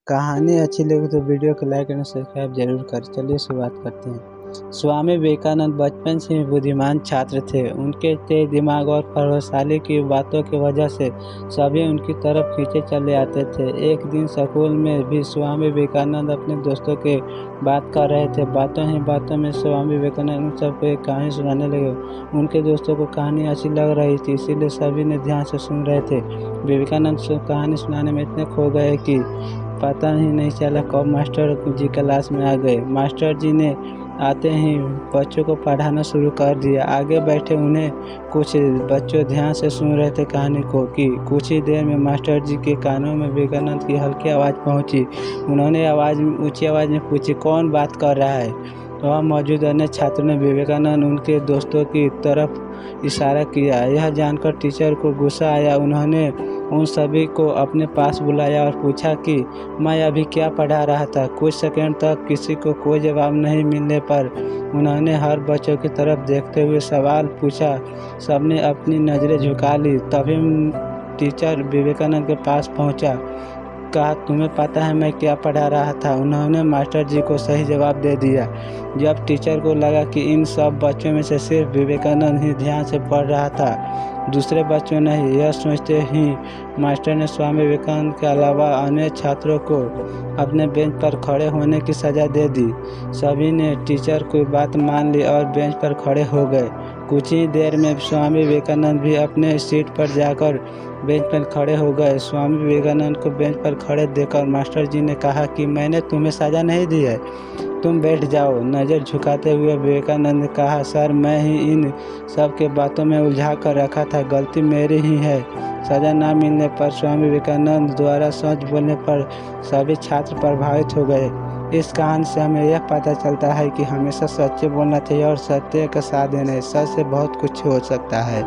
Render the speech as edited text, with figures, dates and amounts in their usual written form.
कहानी अच्छी लगी तो वीडियो को लाइक एंड सब्सक्राइब जरूर करें। चलिए शुरुआत करते हैं। स्वामी विवेकानंद बचपन से ही बुद्धिमान छात्र थे। उनके तेज दिमाग और प्रभावशाली की बातों की वजह से सभी उनकी तरफ खींचे चले आते थे। एक दिन स्कूल में भी स्वामी विवेकानंद अपने दोस्तों के बात कर रहे थे। बातों ही बातों में स्वामी विवेकानंद उन सबको एक कहानी सुनाने लगे। उनके दोस्तों को कहानी अच्छी लग रही थी, इसीलिए सभी ने ध्यान से सुन रहे थे। विवेकानंद कहानी सुनाने में इतने खो गए कि पता ही नहीं चला कब मास्टर जी क्लास में आ गए। मास्टर जी ने आते ही बच्चों को पढ़ाना शुरू कर दिया। आगे बैठे उन्हें कुछ बच्चों ध्यान से सुन रहे थे कहानी को कि कुछ ही देर में मास्टर जी के कानों में विवेकानंद की हल्की आवाज़ पहुंची। उन्होंने ऊंची आवाज़ में पूछी, कौन बात कर रहा है? वहाँ मौजूद अन्य छात्रों ने विवेकानंद उनके दोस्तों की तरफ इशारा किया। यह जानकर टीचर को गुस्सा आया। उन्होंने उन सभी को अपने पास बुलाया और पूछा कि मैं अभी क्या पढ़ा रहा था। कुछ सेकंड तक किसी को कोई जवाब नहीं मिलने पर उन्होंने हर बच्चों की तरफ देखते हुए सवाल पूछा। सबने अपनी नज़रें झुका ली। तभी टीचर विवेकानंद के पास पहुंचा। कहा, तुम्हें पता है मैं क्या पढ़ा रहा था? उन्होंने मास्टर जी को सही जवाब दे दिया। जब टीचर को लगा कि इन सब बच्चों में से सिर्फ विवेकानंद ही ध्यान से पढ़ रहा था, दूसरे बच्चों नहीं, यह सोचते ही मास्टर ने स्वामी विवेकानंद के अलावा अन्य छात्रों को अपने बेंच पर खड़े होने की सज़ा दे दी। सभी ने टीचर की बात मान ली और बेंच पर खड़े हो गए। कुछ ही देर में स्वामी विवेकानंद भी अपने सीट पर जाकर बेंच पर खड़े हो गए। स्वामी विवेकानंद को बेंच पर खड़े देखकर मास्टर जी ने कहा कि मैंने तुम्हें सज़ा नहीं दी है, तुम बैठ जाओ। नज़र झुकाते हुए विवेकानंद ने कहा, सर मैं ही इन सब के बातों में उलझा कर रखा था, गलती मेरी ही है। सज़ा न मिलने पर स्वामी विवेकानंद द्वारा सच बोलने पर सभी छात्र प्रभावित हो गए। इस कहानी से हमें यह पता चलता है कि हमेशा सच्चे बोलना चाहिए और सत्य का साथ देना। सच से बहुत कुछ हो सकता है।